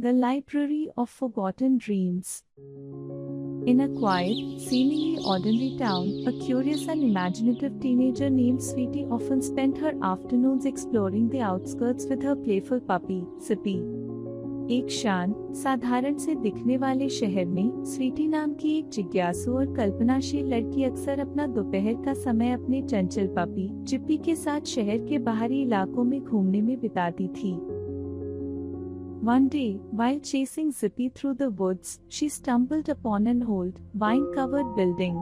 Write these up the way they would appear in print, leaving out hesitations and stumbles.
The Library of Forgotten Dreams. In a quiet, seemingly ordinary town, a curious and imaginative teenager named Sweetie often spent her afternoons exploring the outskirts with her playful puppy, Sippy. एक शांत, साधारण से दिखने वाले शहर में स्वीटी नाम की एक जिज्ञासु और कल्पनाशील लड़की अक्सर अपना दोपहर का समय अपने चंचल पपी, चिप्पी के साथ शहर के बाहरी इलाकों में घूमने में बिताती थी। One day, while chasing Zippy through the woods, she stumbled upon an old, vine-covered building.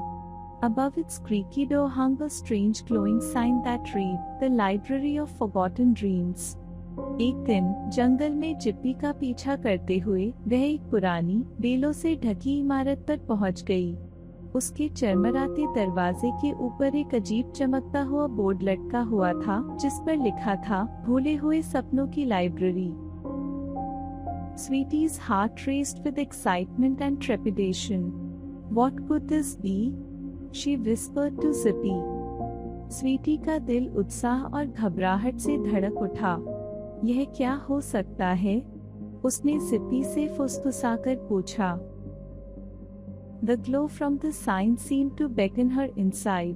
Above its creaky door hung a strange glowing sign that read, "The Library of Forgotten Dreams." एक दिन जंगल में चिप्पी का पीछा करते हुए वह एक पुरानी, बेलों से ढकी इमारत पर पहुंच गई। उसके चरमराते दरवाजे के ऊपर एक अजीब चमकता हुआ बोर्ड लटका हुआ था, जिस पर लिखा था, "भूले हुए सपनों की library." Sweetie's heart raced with excitement and trepidation. What could this be? She whispered to Zippy. Sweetie का दिल उत्साह और घबराहट से धड़क उठा। यह क्या हो सकता है? उसने Zippy से फुसफुसाकर पूछा। The glow from the sign seemed to beckon her inside.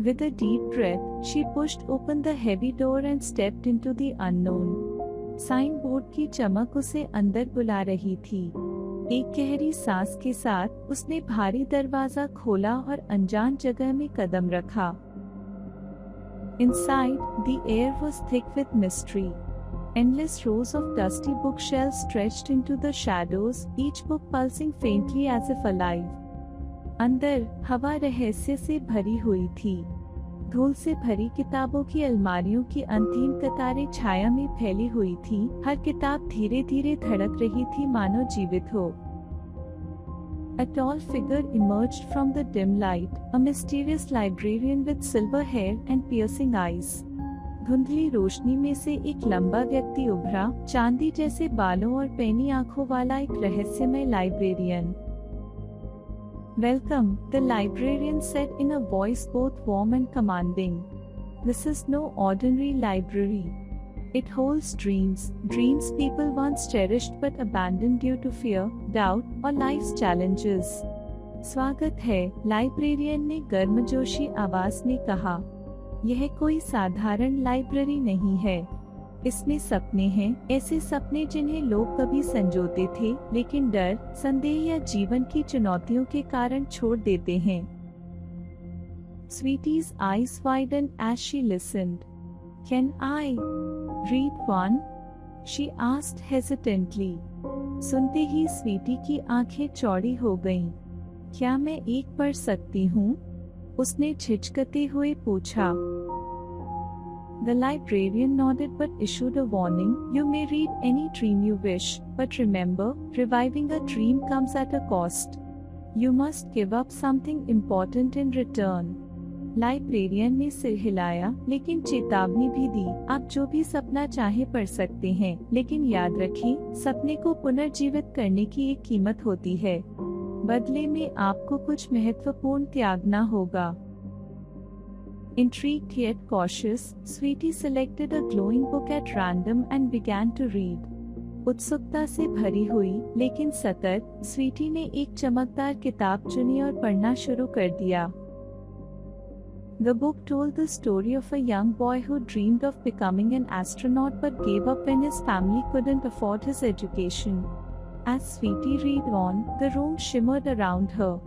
With a deep breath, she pushed open the heavy door and stepped into the unknown. Sign board की चमक उसे अंदर बुला रही थी। एक गहरी सांस के साथ उसने भारी दरवाजा खोला और अनजान जगह में कदम रखा। Inside, the air was thick with mystery. Endless rows of dusty bookshelves stretched into the shadows, each book pulsing faintly as if alive. अंदर हवा रहस्य से भरी हुई थी। धूल से भरी किताबों की अलमारियों की अंतिम कतारें छाया में फैली हुई थी। हर किताब धीरे धीरे धड़क रही थी, मानो जीवित हो। A tall figure emerged from the dim light, a mysterious librarian with silver hair and piercing eyes. धुंधली रोशनी में से एक लंबा व्यक्ति उभरा, चांदी जैसे बालों और पैनी आंखों वाला एक रहस्यमय librarian. Welcome, the librarian said in a voice both warm and commanding. This is no ordinary library. It holds dreams people once cherished but abandoned due to fear, doubt, or life's challenges. स्वागत है, librarian ने गर्मजोशी आवाज में कहा। यह कोई साधारण लाइब्रेरी नहीं है। इसमें सपने हैं, ऐसे सपने जिन्हें लोग कभी संजोते थे, लेकिन डर, संदेह या जीवन की चुनौतियों के कारण छोड़ देते हैं। Sweetie's eyes widened as she listened. Can I read one? She asked hesitantly. सुनते ही स्वीटी की आंखें चौड़ी हो गईं। क्या मैं एक पढ़ सकती हूँ? उसने झिझकते हुए पूछा। The librarian nodded but issued a warning. You may read any dream you wish, but remember, reviving a dream comes at a cost. You must give up something important in return. Librarian ने सिर हिलाया, लेकिन चेतावनी भी दी। आप जो भी सपना चाहे पढ़ सकते हैं, लेकिन याद रखें, सपने को पुनर्जीवित करने की एक कीमत होती है। बदले में आपको कुछ महत्वपूर्ण त्यागना होगा। Intrigued yet cautious, Sweetie selected a glowing book at random and began to read. उत्सुकता से भरी हुई, लेकिन सतर्क, स्वीटी ने एक चमकदार किताब चुनी और पढ़ना शुरू कर दिया। The book told the story of a young boy who dreamed of becoming an astronaut but gave up when his family couldn't afford his education. As Sweetie read on, the room shimmered around her.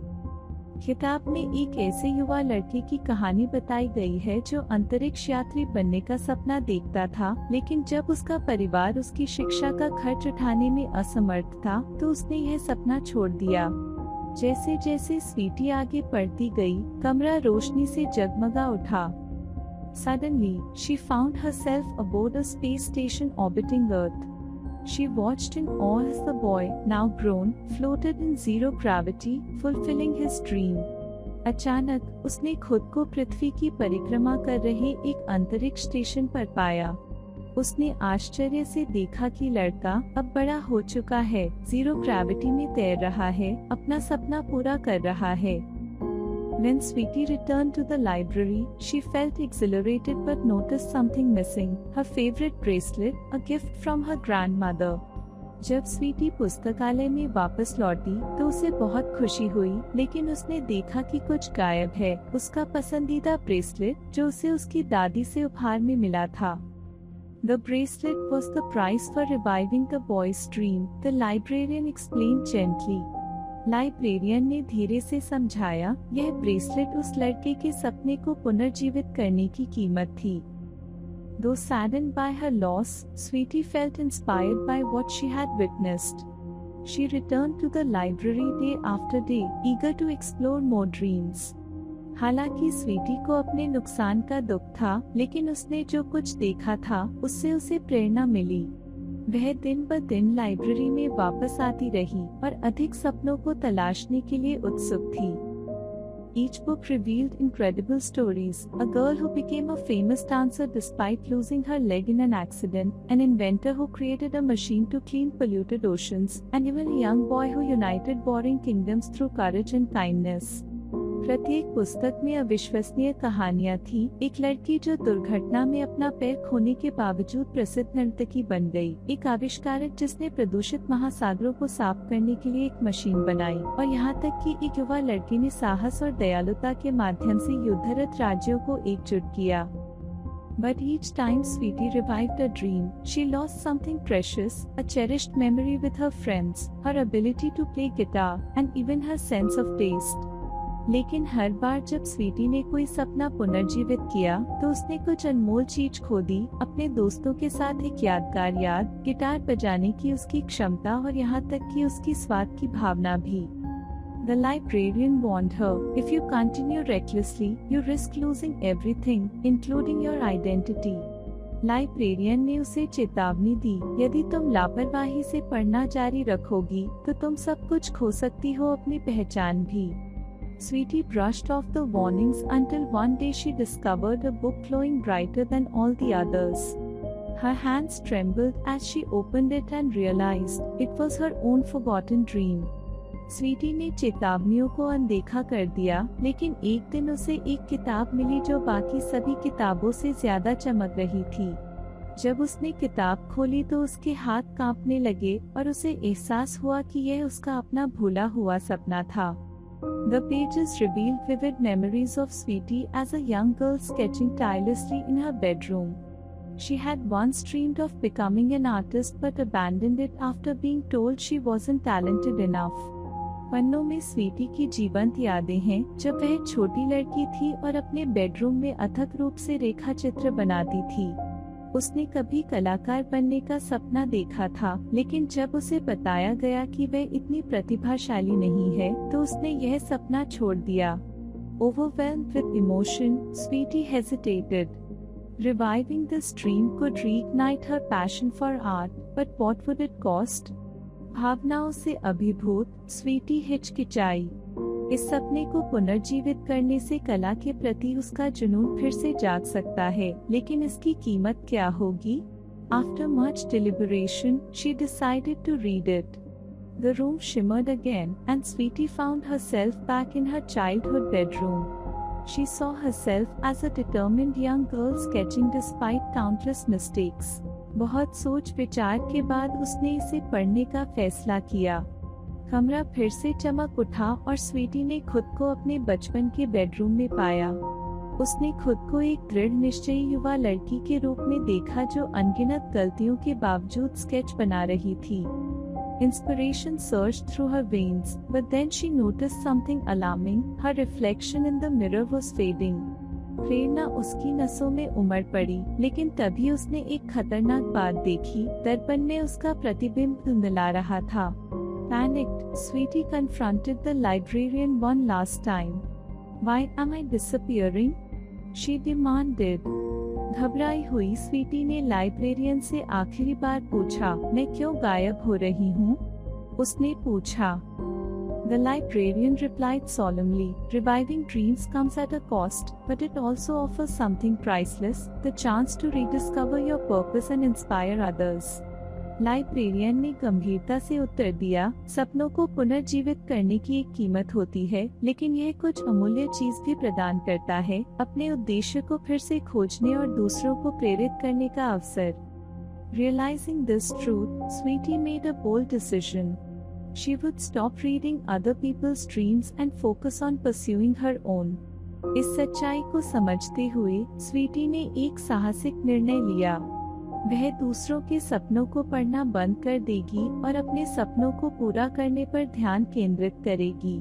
किताब में एक ऐसे युवा लड़के की कहानी बताई गई है जो अंतरिक्ष यात्री बनने का सपना देखता था, लेकिन जब उसका परिवार उसकी शिक्षा का खर्च उठाने में असमर्थ था, तो उसने यह सपना छोड़ दिया। जैसे जैसे स्वीटी आगे बढ़ती गई, कमरा रोशनी से जगमगा उठा। Suddenly, she found herself aboard a space station orbiting Earth. She watched in awe as the boy, now grown, floated in zero gravity, fulfilling his dream. अचानक उसने खुद को पृथ्वी की परिक्रमा कर रहे एक अंतरिक्ष स्टेशन पर पाया। उसने आश्चर्य से देखा कि लड़का अब बड़ा हो चुका है, जीरो ग्रेविटी में तैर रहा है, अपना सपना पूरा कर रहा है। When Sweetie returned to the library, she felt exhilarated but noticed something missing, her favorite bracelet, a gift from her grandmother. जब स्वीटी पुस्तकालय में वापस लौटी तो उसे बहुत खुशी हुई, लेकिन उसने देखा कि कुछ गायब है, उसका पसंदीदा ब्रेसलेट जो उसे उसकी दादी से उपहार में मिला था। The bracelet was the price for reviving the boy's dream, the librarian explained gently. Librarian ने धीरे से समझाया, यह ब्रेसलेट उस लड़के के सपने को पुनर्जीवित करने की कीमत थी। Though saddened by her loss, Sweetie felt inspired by what she had witnessed. She returned to the library day after day, eager to explore more dreams. हालांकि स्वीटी को अपने नुकसान का दुख था, लेकिन उसने जो कुछ देखा था उससे उसे प्रेरणा मिली। वह दिन ब दिन लाइब्रेरी में वापस आती रही और अधिक सपनों को तलाशने के लिए उत्सुक थी। Each book revealed incredible stories: a girl who became a famous dancer despite losing her leg in an accident, an inventor who created a machine to clean polluted oceans, and even a young boy who united warring kingdoms through courage and kindness. प्रत्येक पुस्तक में अविश्वसनीय कहानियां थी। एक लड़की जो दुर्घटना में अपना पैर खोने के बावजूद प्रसिद्ध नर्तकी बन गई, एक आविष्कारक जिसने प्रदूषित महासागरों को साफ करने के लिए एक मशीन बनाई, और यहाँ तक कि एक युवा लड़की ने साहस और दयालुता के माध्यम से युद्धरत राज्यों को एकजुट किया। But each time Sweetie revived a dream, she lost something precious, a cherished memory with her friends, her ability to play guitar, and even her sense of taste. लेकिन हर बार जब स्वीटी ने कोई सपना पुनर्जीवित किया तो उसने कुछ अनमोल चीज खो दी, अपने दोस्तों के साथ एक यादगार याद, गिटार बजाने की उसकी क्षमता और यहाँ तक कि उसकी स्वाद की भावना भी। The librarian warned her, if you continue recklessly, you risk losing everything, including your identity. Librarian ने उसे चेतावनी दी, यदि तुम लापरवाही से पढ़ना जारी रखोगी तो तुम सब कुछ खो सकती हो, अपनी पहचान भी। Sweetie brushed off the warnings until one day she discovered a book glowing brighter than all the others. Her hands trembled as she opened it and realized it was her own forgotten dream. Sweetie ने चेतावनियों को अनदेखा कर दिया, लेकिन एक दिन उसे एक किताब मिली जो बाकी सभी किताबों से ज्यादा चमक रही थी। जब उसने किताब खोली तो उसके हाथ कांपने लगे और उसे एहसास हुआ कि यह उसका अपना भूला हुआ सपना था। The pages revealed vivid memories of Sweetie as a young girl sketching tirelessly in her bedroom. She had once dreamed of becoming an artist but abandoned it after being told she wasn't talented enough. पन्नों में स्वीटी की जीवंत यादें हैं जब वह छोटी लड़की थी और अपने बेडरूम में अथक रूप से रेखा चित्र बनाती थी। उसने कभी कलाकार बनने का सपना देखा था, लेकिन जब उसे बताया गया कि वह इतनी प्रतिभाशाली नहीं है तो उसने यह सपना छोड़ दिया। Overwhelmed with emotion, Sweetie hesitated. Reviving this dream could reignite her passion for art, but what would it cost? भावनाओं से अभिभूत स्वीटी हिचकिचाई। इस सपने को पुनर्जीवित करने से कला के प्रति उसका जुनून फिर से जाग सकता है, लेकिन इसकी कीमत क्या होगी? After much deliberation, she decided to read it. The room shimmered again, and Sweetie found herself back in her childhood bedroom. She saw herself as a determined young girl sketching despite countless mistakes. बहुत सोच विचार के बाद उसने इसे पढ़ने का फैसला किया। कमरा फिर से चमक उठा और स्वीटी ने खुद को अपने बचपन के बेडरूम में पाया। उसने खुद को एक दृढ़ निश्चयी युवा लड़की के रूप में देखा जो अनगिनत गलतियों के बावजूद स्केच बना रही थी। Inspiration surged through her veins, but then she noticed something alarming. Her reflection in the mirror was fading. प्रेरणा उसकी नसों में उमड़ पड़ी, लेकिन तभी उसने एक खतरनाक बात देखी। दर्पण में उसका प्रतिबिंब धुंधला रहा था। Panicked, Sweetie confronted the librarian one last time. Why am I disappearing? She demanded. घबराई हुई स्वीटी ने लाइब्रेरियन से आखिरी बार पूछा, मैं क्यों गायब हो रही हूँ? उसने पूछा। The librarian replied solemnly, reviving dreams comes at a cost, but it also offers something priceless, the chance to rediscover your purpose and inspire others. Librarian ने गंभीरता से उत्तर दिया, सपनों को पुनर्जीवित करने की एक कीमत होती है, लेकिन यह कुछ अमूल्य चीज भी प्रदान करता है, अपने उद्देश्य को फिर से खोजने और दूसरों को प्रेरित करने का अवसर। Realizing this truth, Sweetie made a bold decision. She would stop reading other people's dreams and focus on pursuing her own. इस सच्चाई को समझते हुए स्वीटी ने एक साहसिक निर्णय लिया। वह दूसरों के सपनों को पढ़ना बंद कर देगी और अपने सपनों को पूरा करने पर ध्यान केंद्रित करेगी।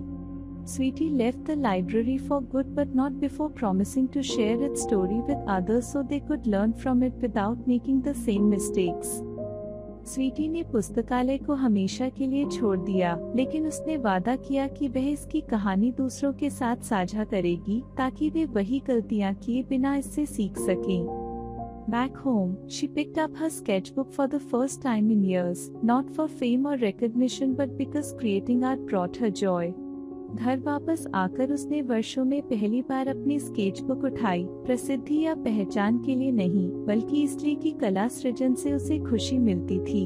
Sweetie left the library for good but not before promising to share its story with others so they could learn from it without making the same mistakes. Sweetie ने पुस्तकालय को हमेशा के लिए छोड़ दिया, लेकिन उसने वादा किया कि वह इसकी कहानी दूसरों के साथ साझा करेगी ताकि वे वही गलतियां किए बिना इससे सीख सकें। Back home, she picked up her sketchbook for the first time in years, not for fame or recognition but because creating art brought her joy. घर वापस आकर उसने वर्षों में पहली बार अपनी स्केचबुक उठाई, प्रसिद्धि या पहचान के लिए नहीं, बल्कि इसलिए कि कला सृजन से उसे खुशी मिलती थी।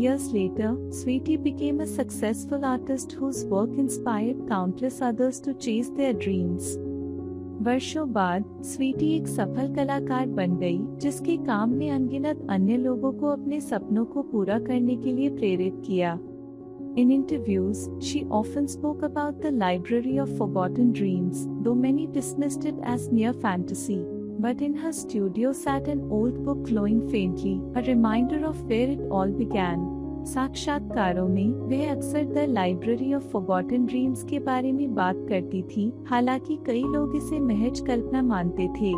Years later, Sweetie became a successful artist whose work inspired countless others to chase their dreams. वर्षों बाद स्वीटी एक सफल कलाकार बन गई, जिसके काम ने अनगिनत अन्य लोगों को अपने सपनों को पूरा करने के लिए प्रेरित किया। In interviews, she often spoke about the Library of Forgotten Dreams, though many dismissed it as mere fantasy. But in her studio sat an old book glowing faintly, a reminder of where it all began. साक्षात्कारों में वह अक्सर the library of forgotten dreams के बारे में बात करती थी, हालांकि कई लोग इसे महज कल्पना मानते थे,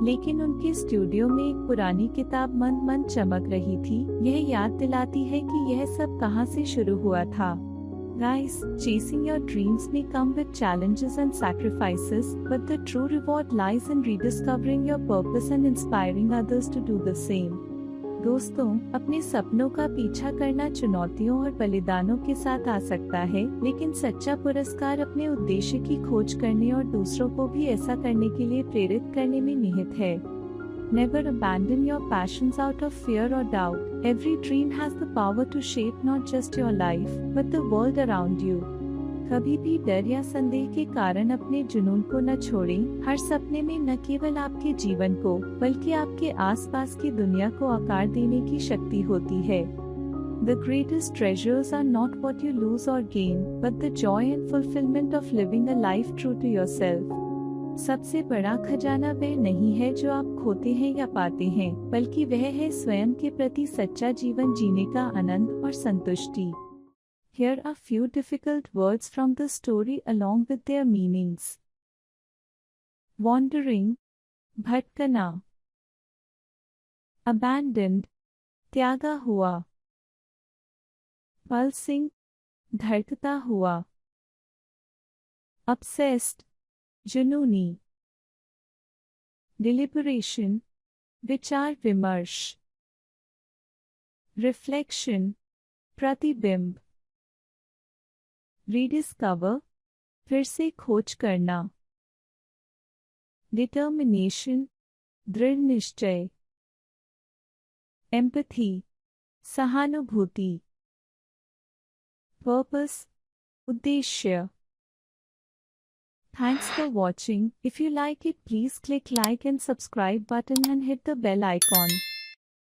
लेकिन उनके स्टूडियो में एक पुरानी किताब मंद मंद चमक रही थी। यह याद दिलाती है कि यह सब कहां से शुरू हुआ था। Guys, chasing your dreams may come with challenges and sacrifices, but the true reward lies in rediscovering your purpose and inspiring others to do the same. दोस्तों, अपने सपनों का पीछा करना चुनौतियों और बलिदानों के साथ आ सकता है, लेकिन सच्चा पुरस्कार अपने उद्देश्य की खोज करने और दूसरों को भी ऐसा करने के लिए प्रेरित करने में निहित है। Never abandon your passions out of fear or doubt. Every dream has the power to shape not just your life, but the world around you. कभी भी डर या संदेह के कारण अपने जुनून को न छोड़ें। हर सपने में न केवल आपके जीवन को, बल्कि आपके आसपास की दुनिया को आकार देने की शक्ति होती है। The greatest treasures are not what you lose or gain, but the joy and fulfillment of living a life true to yourself. सबसे बड़ा खजाना वह नहीं है जो आप खोते हैं या पाते हैं, बल्कि वह है स्वयं के प्रति सच्चा जीवन जीने का आनंद और संतुष्टि। Here are few difficult words from the story along with their meanings. Wandering, भटकना। Abandoned, त्यागा हुआ। Pulsing, धड़कता हुआ। Obsessed, जुनूनी। Deliberation, विचार विमर्श। Reflection, प्रतिबिंब। Rediscover, फिर से खोज करना। Determination, दृढ़ निश्चय। Empathy, सहानुभूति। Purpose, उद्देश्य। Thanks for watching. If you like it, please click like and subscribe button and hit the bell icon.